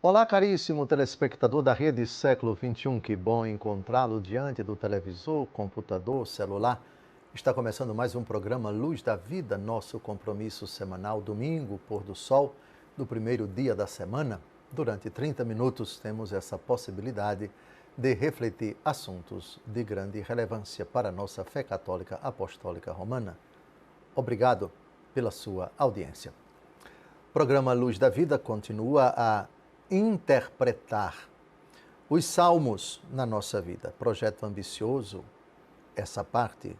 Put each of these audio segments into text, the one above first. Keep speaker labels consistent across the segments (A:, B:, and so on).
A: Olá, caríssimo telespectador da Rede Século XXI, que bom encontrá-lo diante do televisor, computador, celular. Está começando mais um programa Luz da Vida, nosso compromisso semanal, domingo, pôr do sol, do primeiro dia da semana. Durante 30 minutos temos essa possibilidade de refletir assuntos de grande relevância para a nossa fé católica apostólica romana. Obrigado pela sua audiência. O programa Luz da Vida continua a interpretar os salmos na nossa vida. Projeto ambicioso, essa parte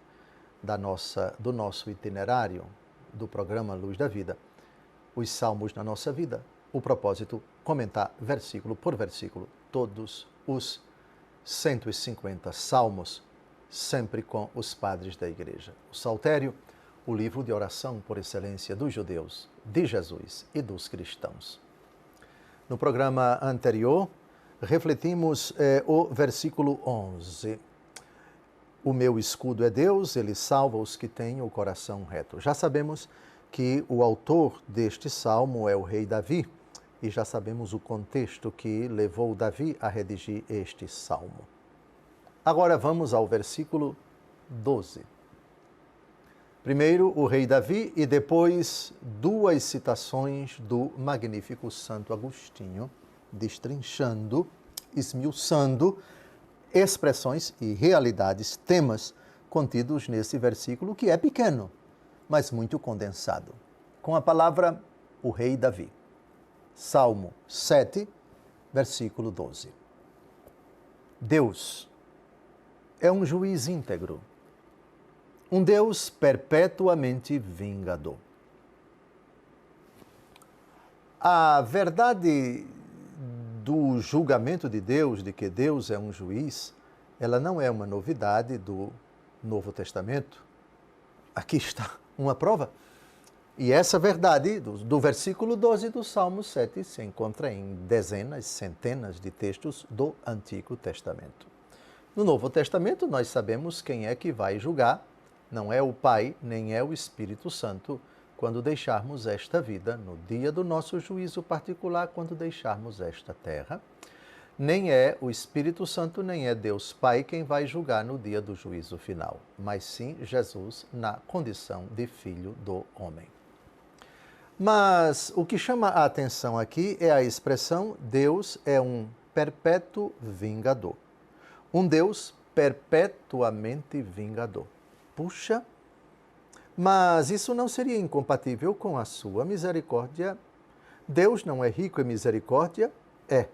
A: do nosso itinerário do programa Luz da Vida. Os salmos na nossa vida. O propósito, comentar versículo por versículo todos os 150 salmos, sempre com os padres da igreja. O Saltério, o livro de oração por excelência dos judeus, de Jesus e dos cristãos. No programa anterior, refletimos o versículo 11. O meu escudo é Deus, ele salva os que têm o coração reto. Já sabemos que o autor deste salmo é o rei Davi, e já sabemos o contexto que levou Davi a redigir este salmo. Agora vamos ao versículo 12. Primeiro o rei Davi e depois duas citações do magnífico Santo Agostinho, destrinchando, esmiuçando expressões e realidades, temas contidos nesse versículo que é pequeno, mas muito condensado. Com a palavra, o rei Davi. Salmo 7, versículo 12. Deus é um juiz íntegro, um Deus perpetuamente vingador. A verdade do julgamento de Deus, de que Deus é um juiz, ela não é uma novidade do Novo Testamento. Aqui está uma prova. E essa verdade do versículo 12 do Salmo 7 se encontra em dezenas, centenas de textos do Antigo Testamento. No Novo Testamento, nós sabemos quem é que vai julgar. Não é o Pai, nem é o Espírito Santo, quando deixarmos esta vida, no dia do nosso juízo particular, quando deixarmos esta terra. Nem é o Espírito Santo, nem é Deus Pai quem vai julgar no dia do juízo final, mas sim Jesus na condição de Filho do homem. Mas o que chama a atenção aqui é a expressão Deus é um perpétuo vingador. Um Deus perpetuamente vingador. Puxa, mas isso não seria incompatível com a sua misericórdia? Deus não é rico em misericórdia? É.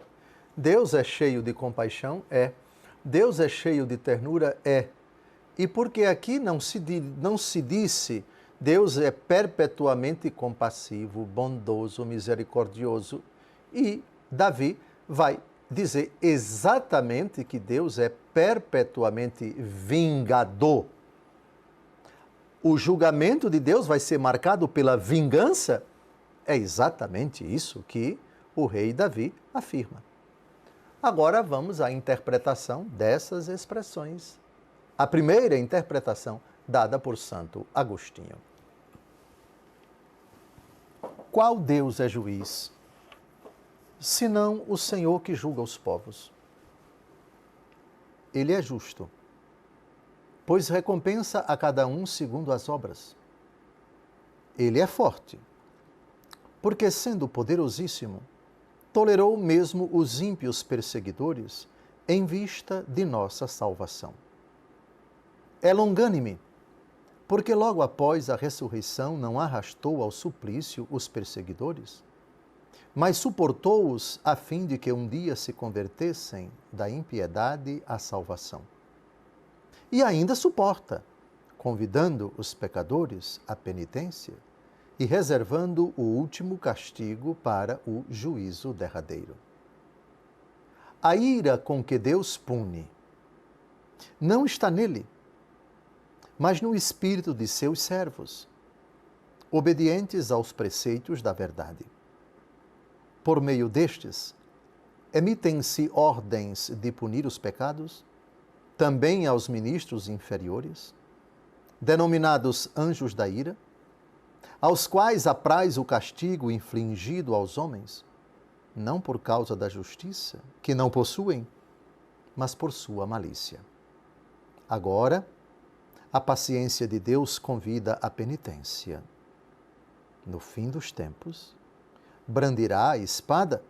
A: Deus é cheio de compaixão? É. Deus é cheio de ternura? É. E porque aqui não se disse Deus é perpetuamente compassivo, bondoso, misericordioso, e Davi vai dizer exatamente que Deus é perpetuamente vingador. O julgamento de Deus vai ser marcado pela vingança? É exatamente isso que o rei Davi afirma. Agora vamos à interpretação dessas expressões. A primeira interpretação dada por Santo Agostinho. Qual Deus é juiz, senão o Senhor que julga os povos? Ele é justo, pois recompensa a cada um segundo as obras. Ele é forte, porque sendo poderosíssimo, tolerou mesmo os ímpios perseguidores em vista de nossa salvação. É longânime, porque logo após a ressurreição não arrastou ao suplício os perseguidores, mas suportou-os a fim de que um dia se convertessem da impiedade à salvação. E ainda suporta, convidando os pecadores à penitência e reservando o último castigo para o juízo derradeiro. A ira com que Deus pune não está nele, mas no espírito de seus servos, obedientes aos preceitos da verdade. Por meio destes, emitem-se ordens de punir os pecados, também aos ministros inferiores, denominados anjos da ira, aos quais apraz o castigo infligido aos homens, não por causa da justiça, que não possuem, mas por sua malícia. Agora, a paciência de Deus convida à penitência. No fim dos tempos, brandirá a espada,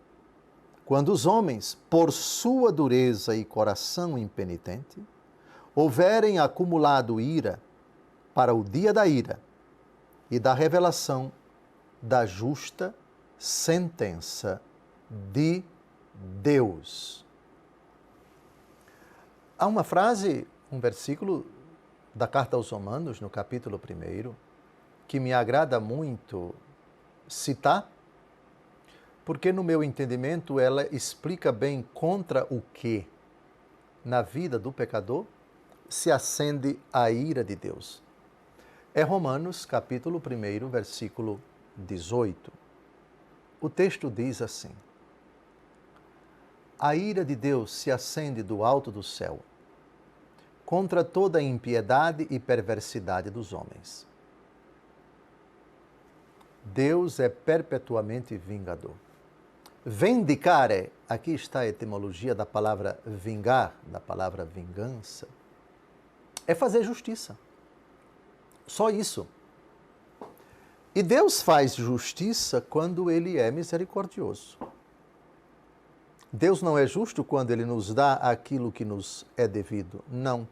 A: quando os homens, por sua dureza e coração impenitente, houverem acumulado ira para o dia da ira e da revelação da justa sentença de Deus. Há uma frase, um versículo da carta aos Romanos, no capítulo 1, que me agrada muito citar, porque no meu entendimento ela explica bem contra o que na vida do pecador se acende a ira de Deus. É Romanos, capítulo 1, versículo 18. O texto diz assim: a ira de Deus se acende do alto do céu contra toda a impiedade e perversidade dos homens. Deus é perpetuamente vingador. Vendicare, aqui está a etimologia da palavra vingar, da palavra vingança, é fazer justiça. Só isso. E Deus faz justiça quando Ele é misericordioso. Deus não é justo quando Ele nos dá aquilo que nos é devido. Não.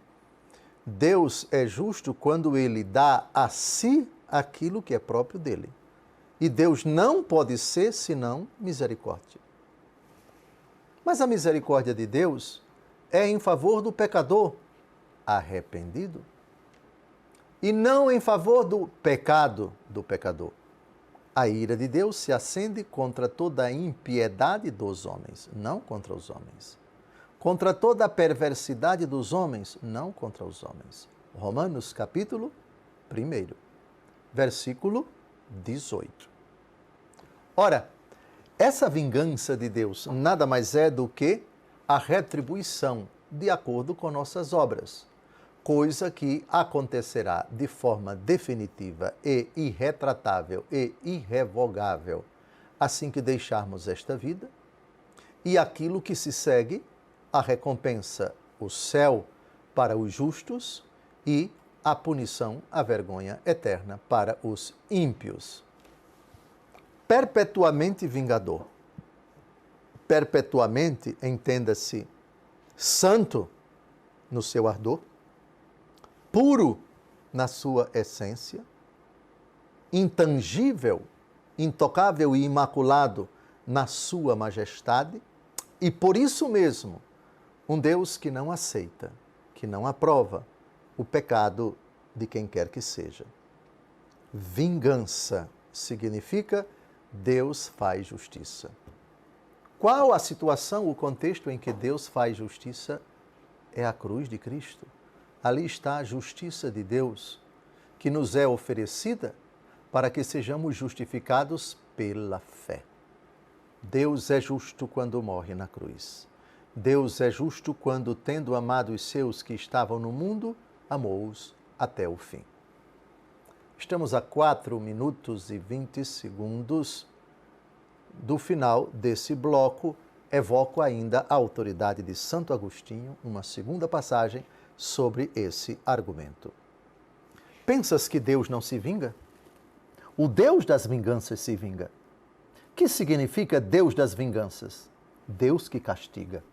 A: Deus é justo quando Ele dá a si aquilo que é próprio dele. E Deus não pode ser senão misericórdia. Mas a misericórdia de Deus é em favor do pecador arrependido e não em favor do pecado do pecador. A ira de Deus se acende contra toda a impiedade dos homens, não contra os homens. Contra toda a perversidade dos homens, não contra os homens. Romanos capítulo 1, versículo 18. Ora, essa vingança de Deus nada mais é do que a retribuição de acordo com nossas obras, coisa que acontecerá de forma definitiva e irretratável e irrevogável assim que deixarmos esta vida, e aquilo que se segue, a recompensa, o céu para os justos e a punição, a vergonha eterna para os ímpios. Perpetuamente vingador. Perpetuamente, entenda-se, santo no seu ardor, puro na sua essência, intangível, intocável e imaculado na sua majestade, e por isso mesmo, um Deus que não aceita, que não aprova o pecado de quem quer que seja. Vingança significa Deus faz justiça. Qual a situação, o contexto em que Deus faz justiça? É a cruz de Cristo. Ali está a justiça de Deus, que nos é oferecida para que sejamos justificados pela fé. Deus é justo quando morre na cruz. Deus é justo quando, tendo amado os seus que estavam no mundo, amou-os até o fim. Estamos a 4 minutos e 20 segundos do final desse bloco. Evoco ainda a autoridade de Santo Agostinho, uma segunda passagem sobre esse argumento. Pensas que Deus não se vinga? O Deus das vinganças se vinga. Que significa Deus das vinganças? Deus que castiga.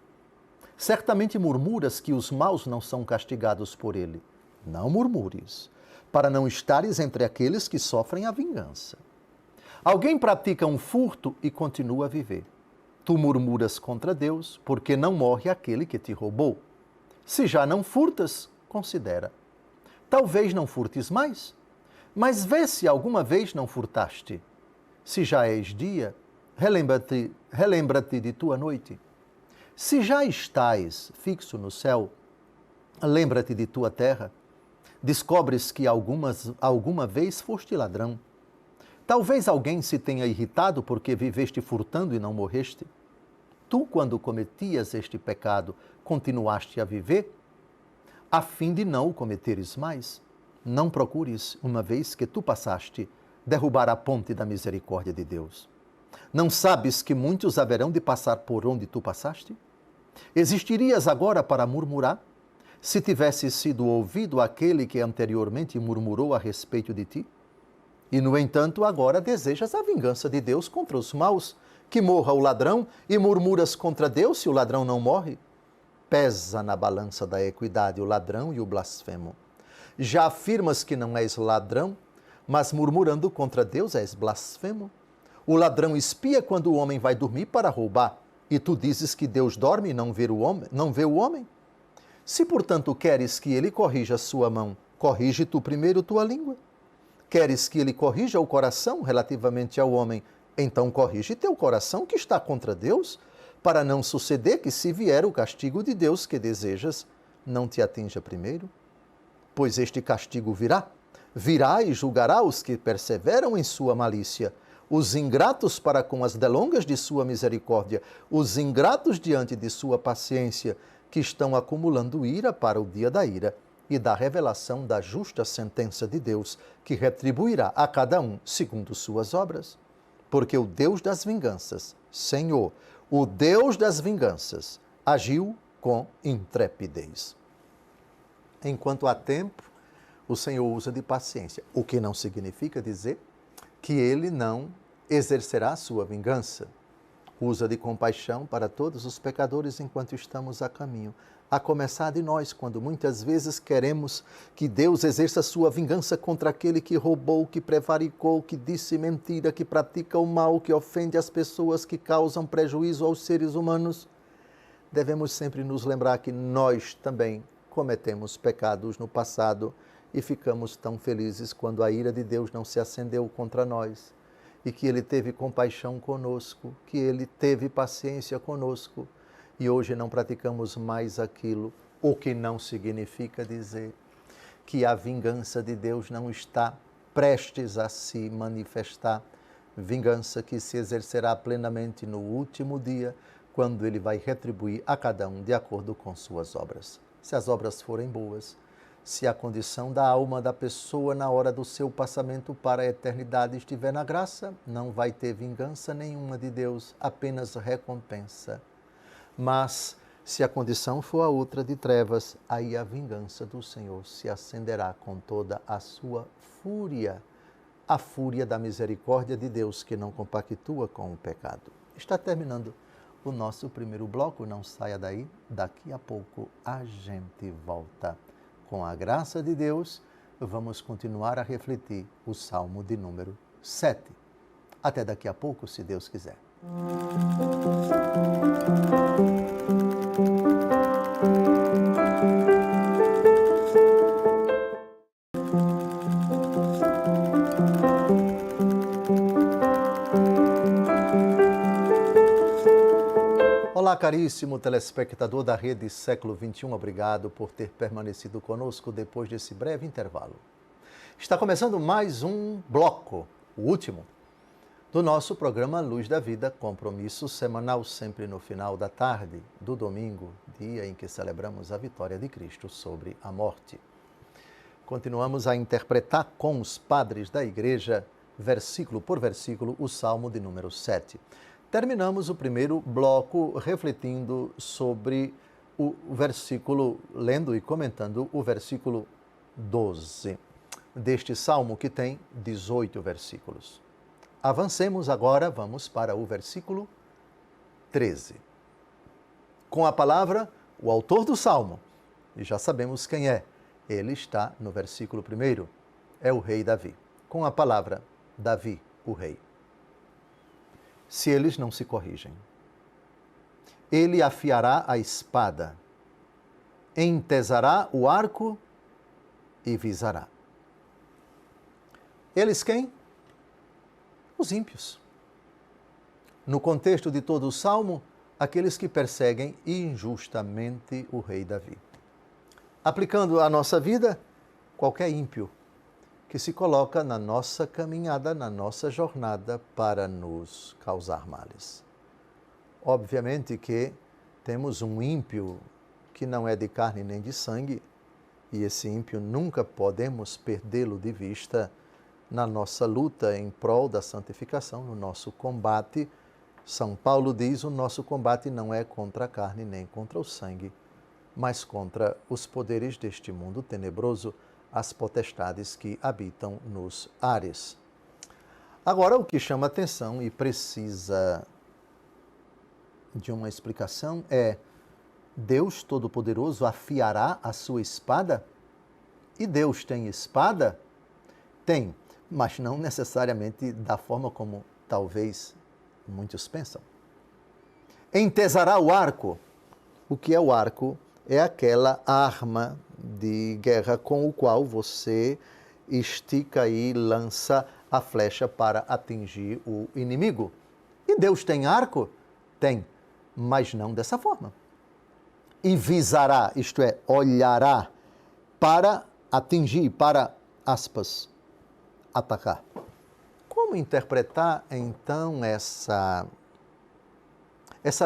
A: Certamente murmuras que os maus não são castigados por ele. Não murmures, para não estares entre aqueles que sofrem a vingança. Alguém pratica um furto e continua a viver. Tu murmuras contra Deus, porque não morre aquele que te roubou. Se já não furtas, considera. Talvez não furtes mais, mas vê se alguma vez não furtaste. Se já és dia, relembra-te de tua noite. Se já estás fixo no céu, lembra-te de tua terra. Descobres que alguma vez foste ladrão. Talvez alguém se tenha irritado porque viveste furtando e não morreste. Tu, quando cometias este pecado, continuaste a viver? A fim de não o cometeres mais, não procures, uma vez que tu passaste, derrubar a ponte da misericórdia de Deus. Não sabes que muitos haverão de passar por onde tu passaste? Existirias agora para murmurar? Se tivesse sido ouvido aquele que anteriormente murmurou a respeito de ti? E, no entanto, agora desejas a vingança de Deus contra os maus, que morra o ladrão, e murmuras contra Deus se o ladrão não morre? Pesa na balança da equidade o ladrão e o blasfemo. Já afirmas que não és ladrão, mas murmurando contra Deus és blasfemo. O ladrão espia quando o homem vai dormir para roubar, e tu dizes que Deus dorme e não vê o homem? Se, portanto, queres que ele corrija sua mão, corrige tu primeiro tua língua. Queres que ele corrija o coração relativamente ao homem, então corrige teu coração que está contra Deus, para não suceder que, se vier o castigo de Deus que desejas, não te atinja primeiro. Pois este castigo virá e julgará os que perseveram em sua malícia, os ingratos para com as delongas de sua misericórdia, os ingratos diante de sua paciência, que estão acumulando ira para o dia da ira e da revelação da justa sentença de Deus, que retribuirá a cada um segundo suas obras. Porque o Deus das vinganças, Senhor, o Deus das vinganças, agiu com intrepidez. Enquanto há tempo, o Senhor usa de paciência, o que não significa dizer que ele não exercerá sua vingança. Usa de compaixão para todos os pecadores enquanto estamos a caminho, a começar de nós, quando muitas vezes queremos que Deus exerça sua vingança contra aquele que roubou, que prevaricou, que disse mentira, que pratica o mal, que ofende as pessoas, que causam prejuízo aos seres humanos. Devemos sempre nos lembrar que nós também cometemos pecados no passado e ficamos tão felizes quando a ira de Deus não se acendeu contra nós e que Ele teve compaixão conosco, que Ele teve paciência conosco e hoje não praticamos mais aquilo, o que não significa dizer que a vingança de Deus não está prestes a se manifestar, vingança que se exercerá plenamente no último dia, quando Ele vai retribuir a cada um de acordo com suas obras. Se as obras forem boas, se a condição da alma da pessoa na hora do seu passamento para a eternidade estiver na graça, não vai ter vingança nenhuma de Deus, apenas recompensa. Mas, se a condição for a outra de trevas, aí a vingança do Senhor se acenderá com toda a sua fúria, a fúria da misericórdia de Deus que não compactua com o pecado. Está terminando o nosso primeiro bloco, não saia daí, daqui a pouco a gente volta. Com a graça de Deus, vamos continuar a refletir o Salmo de número 7. Até daqui a pouco, se Deus quiser. Olá, caríssimo telespectador da Rede Século XXI, obrigado por ter permanecido conosco depois desse breve intervalo. Está começando mais um bloco, o último, do nosso programa Luz da Vida, compromisso semanal sempre no final da tarde do domingo, dia em que celebramos a vitória de Cristo sobre a morte. Continuamos a interpretar com os padres da Igreja, versículo por versículo, o Salmo de número 7. Terminamos o primeiro bloco refletindo sobre o versículo, lendo e comentando o versículo 12 deste salmo, que tem 18 versículos. Avancemos agora, vamos para o versículo 13. Com a palavra, o autor do salmo, e já sabemos quem é, ele está no versículo 1, é o rei Davi. Com a palavra, Davi, o rei. Se eles não se corrigem, ele afiará a espada, entesará o arco e visará. Eles quem? Os ímpios. No contexto de todo o salmo, aqueles que perseguem injustamente o rei Davi. Aplicando à nossa vida, qualquer ímpio que se coloca na nossa caminhada, na nossa jornada para nos causar males. Obviamente que temos um ímpio que não é de carne nem de sangue, e esse ímpio nunca podemos perdê-lo de vista, na nossa luta em prol da santificação, no nosso combate. São Paulo diz: o nosso combate não é contra a carne nem contra o sangue, mas contra os poderes deste mundo tenebroso, as potestades que habitam nos ares. Agora, o que chama atenção e precisa de uma explicação é: Deus Todo-Poderoso afiará a sua espada? E Deus tem espada? Tem, mas não necessariamente da forma como talvez muitos pensam. Entesará o arco. O que é o arco? É aquela arma de guerra com o qual você estica e lança a flecha para atingir o inimigo. E Deus tem arco? Tem, mas não dessa forma. E visará, isto é, olhará para atingir, para, aspas, atacar. Como interpretar, então, essa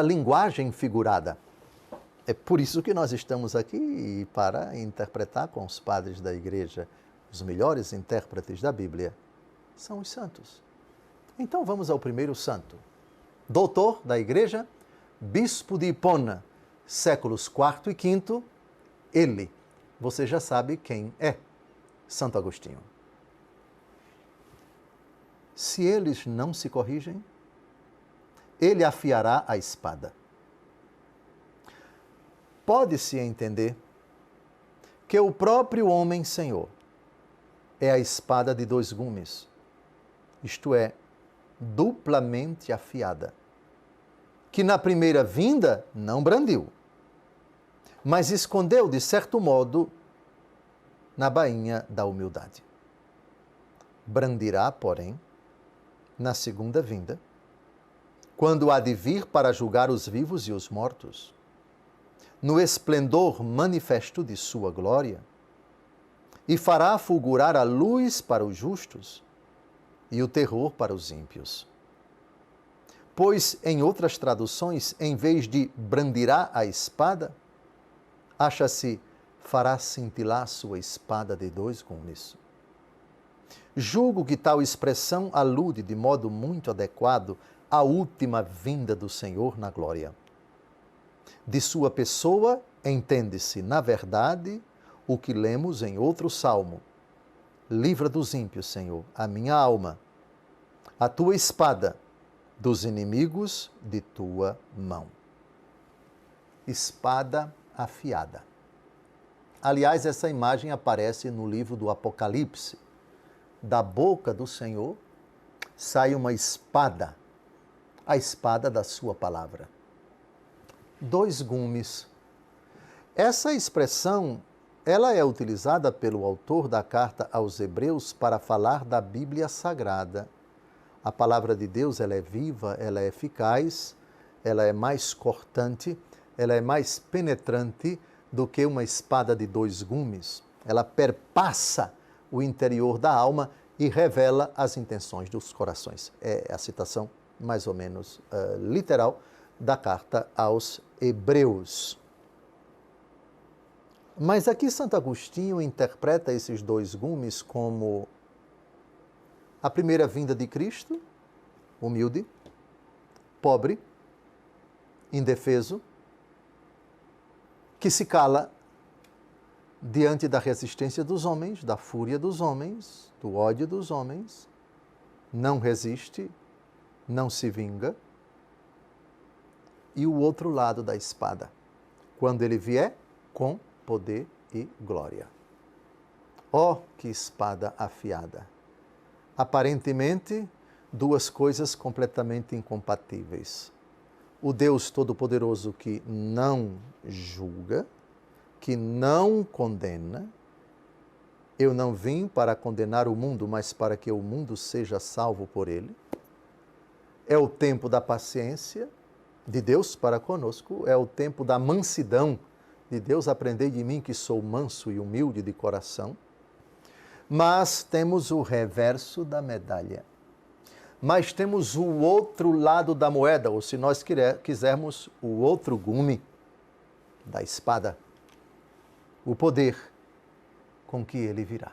A: linguagem figurada? É por isso que nós estamos aqui, para interpretar com os padres da igreja. Os melhores intérpretes da Bíblia são os santos. Então vamos ao primeiro santo. Doutor da igreja, bispo de Hipona, séculos IV e V, ele. Você já sabe quem é, Santo Agostinho. Se eles não se corrigem, ele afiará a espada. Pode-se entender que o próprio homem Senhor é a espada de dois gumes, isto é, duplamente afiada, que na primeira vinda não brandiu, mas escondeu, de certo modo, na bainha da humildade. Brandirá, porém, na segunda vinda, quando há de vir para julgar os vivos e os mortos, no esplendor manifesto de sua glória, e fará fulgurar a luz para os justos e o terror para os ímpios. Pois, em outras traduções, em vez de brandirá a espada, acha-se fará cintilar sua espada de dois gumes. Julgo que tal expressão alude de modo muito adequado à última vinda do Senhor na glória. De sua pessoa, entende-se, na verdade, o que lemos em outro salmo. Livra dos ímpios, Senhor, a minha alma, a tua espada, dos inimigos de tua mão. Espada afiada. Aliás, essa imagem aparece no livro do Apocalipse. Da boca do Senhor sai uma espada, a espada da sua palavra. Dois gumes. Essa expressão, ela é utilizada pelo autor da carta aos Hebreus para falar da Bíblia Sagrada. A palavra de Deus, ela é viva, ela é eficaz, ela é mais cortante, ela é mais penetrante do que uma espada de dois gumes. Ela perpassa o interior da alma e revela as intenções dos corações. É a citação mais ou menos literal da carta aos Hebreus. Mas aqui Santo Agostinho interpreta esses dois gumes como a primeira vinda de Cristo, humilde, pobre, indefeso, que se cala diante da resistência dos homens, da fúria dos homens, do ódio dos homens, não resiste, não se vinga. E o outro lado da espada, quando ele vier com poder e glória. Oh, que espada afiada! Aparentemente, duas coisas completamente incompatíveis. O Deus Todo-Poderoso que não julga, que não condena. Eu não vim para condenar o mundo, mas para que o mundo seja salvo por ele. É o tempo da paciência de Deus para conosco, é o tempo da mansidão de Deus. Aprendei de mim que sou manso e humilde de coração. Mas temos o reverso da medalha. Mas temos o outro lado da moeda, ou se nós quisermos, o outro gume da espada. O poder com que ele virá.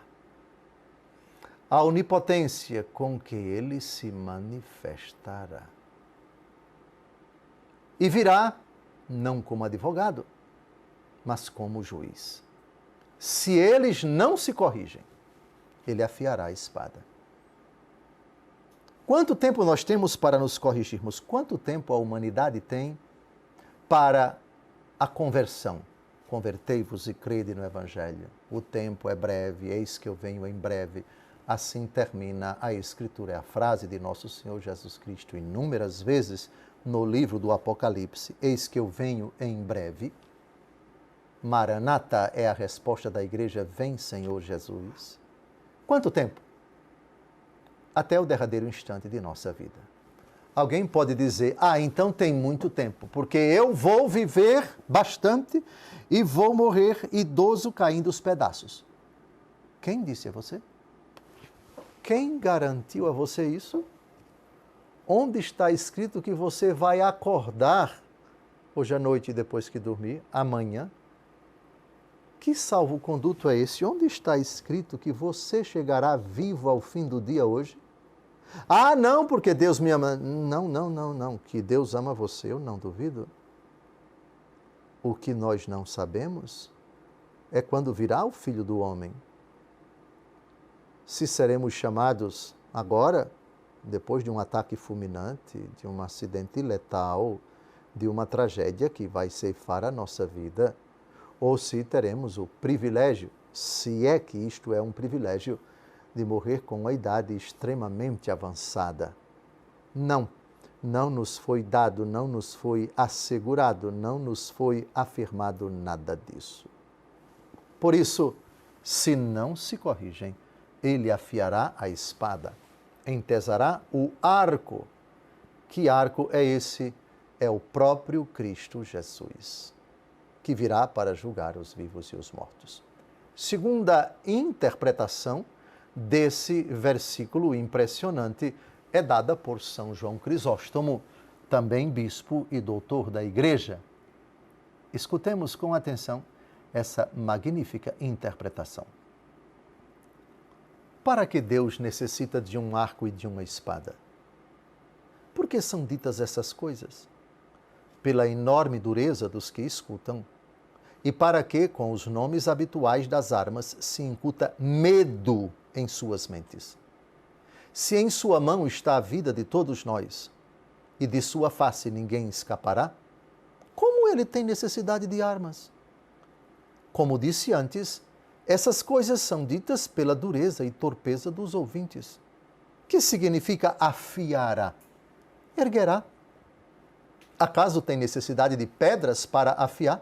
A: a onipotência com que ele se manifestará. E virá, não como advogado, mas como juiz. Se eles não se corrigem, ele afiará a espada. Quanto tempo nós temos para nos corrigirmos? Quanto tempo a humanidade tem para a conversão? Convertei-vos e crede no Evangelho. O tempo é breve, eis que eu venho em breve. Assim termina a Escritura. É a frase de nosso Senhor Jesus Cristo inúmeras vezes no livro do Apocalipse. Eis que eu venho em breve. Maranata é a resposta da igreja, vem Senhor Jesus. Quanto tempo? Até o derradeiro instante de nossa vida. Alguém pode dizer, então tem muito tempo, porque eu vou viver bastante e vou morrer idoso caindo aos pedaços. Quem disse a você? Quem garantiu a você isso? Onde está escrito que você vai acordar hoje à noite depois que dormir, amanhã? Que salvo-conduto é esse? Onde está escrito que você chegará vivo ao fim do dia hoje? Não, porque Deus me ama. Não. Que Deus ama você, eu não duvido. O que nós não sabemos é quando virá o Filho do Homem. Se seremos chamados agora, depois de um ataque fulminante, de um acidente letal, de uma tragédia que vai ceifar a nossa vida, ou se teremos o privilégio, se é que isto é um privilégio, de morrer com uma idade extremamente avançada. Não nos foi dado, não nos foi assegurado, não nos foi afirmado nada disso. Por isso, se não se corrigem, ele afiará a espada, entesará o arco. Que arco é esse? É o próprio Cristo Jesus, que virá para julgar os vivos e os mortos. Segunda interpretação desse versículo impressionante é dada por São João Crisóstomo, também bispo e doutor da Igreja. Escutemos com atenção essa magnífica interpretação. Para que Deus necessita de um arco e de uma espada? Por que são ditas essas coisas? Pela enorme dureza dos que escutam, e para que, com os nomes habituais das armas, se incuta medo em suas mentes. Se em sua mão está a vida de todos nós, e de sua face ninguém escapará, como ele tem necessidade de armas? Como disse antes, essas coisas são ditas pela dureza e torpeza dos ouvintes. Que significa afiará? Erguerá. Acaso tem necessidade de pedras para afiar?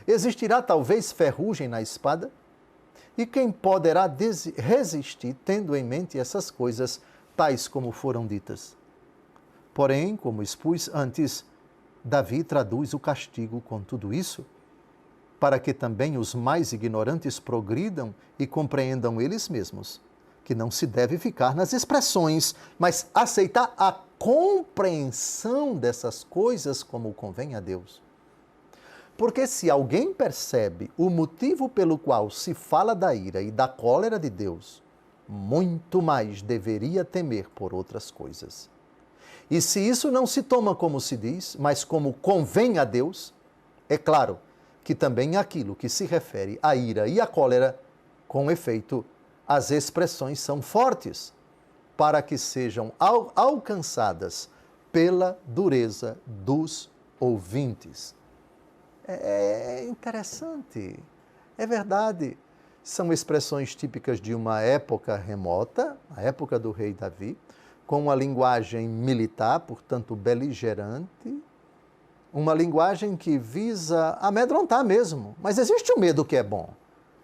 A: Existirá talvez ferrugem na espada? E quem poderá resistir tendo em mente essas coisas, tais como foram ditas? Porém, como expus antes, Davi traduz o castigo com tudo isso, para que também os mais ignorantes progridam e compreendam eles mesmos, que não se deve ficar nas expressões, mas aceitar a compreensão dessas coisas como convém a Deus. Porque se alguém percebe o motivo pelo qual se fala da ira e da cólera de Deus, muito mais deveria temer por outras coisas. E se isso não se toma como se diz, mas como convém a Deus, é claro que também aquilo que se refere à ira e à cólera, com efeito, as expressões são fortes, para que sejam alcançadas pela dureza dos ouvintes. É interessante, é verdade. São expressões típicas de uma época remota, a época do rei Davi, com uma linguagem militar, portanto beligerante, uma linguagem que visa amedrontar mesmo. Mas existe um medo que é bom.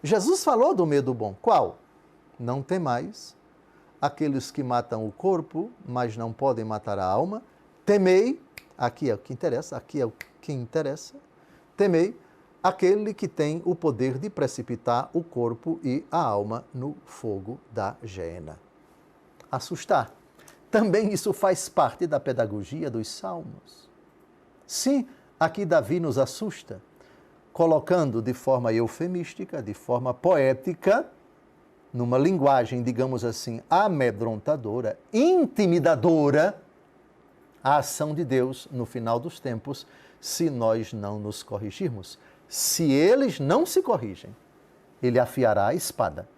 A: Jesus falou do medo bom. Qual? Não temais aqueles que matam o corpo, mas não podem matar a alma. Temei, aqui é o que interessa, temei aquele que tem o poder de precipitar o corpo e a alma no fogo da gêena. Assustar. Também isso faz parte da pedagogia dos Salmos. Sim, aqui Davi nos assusta, colocando de forma eufemística, de forma poética, numa linguagem, digamos assim, amedrontadora, intimidadora, a ação de Deus no final dos tempos, se nós não nos corrigirmos. Se eles não se corrigem, ele afiará a espada,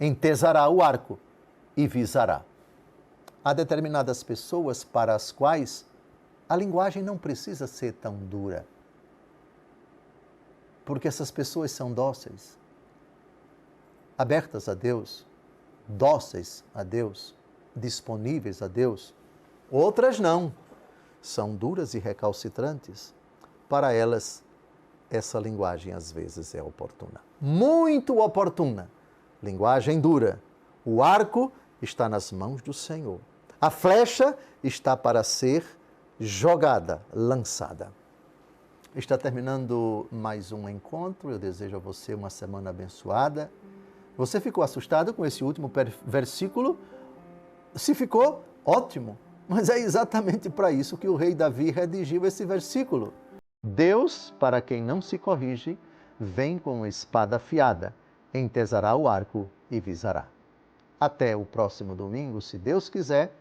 A: entesará o arco e visará. Há determinadas pessoas para as quais a linguagem não precisa ser tão dura, porque essas pessoas são dóceis, abertas a Deus, dóceis a Deus, disponíveis a Deus. Outras não, são duras e recalcitrantes. Para elas, essa linguagem às vezes é oportuna. Muito oportuna. Linguagem dura. O arco está nas mãos do Senhor. A flecha está para ser jogada, lançada. Está terminando mais um encontro. Eu desejo a você uma semana abençoada. Você ficou assustado com esse último versículo? Se ficou, ótimo. Mas é exatamente para isso que o rei Davi redigiu esse versículo. Deus, para quem não se corrige, vem com espada afiada, entesará o arco e visará. Até o próximo domingo, se Deus quiser,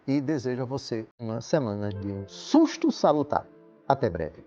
A: e desejo a você uma semana de um susto salutar. Até breve.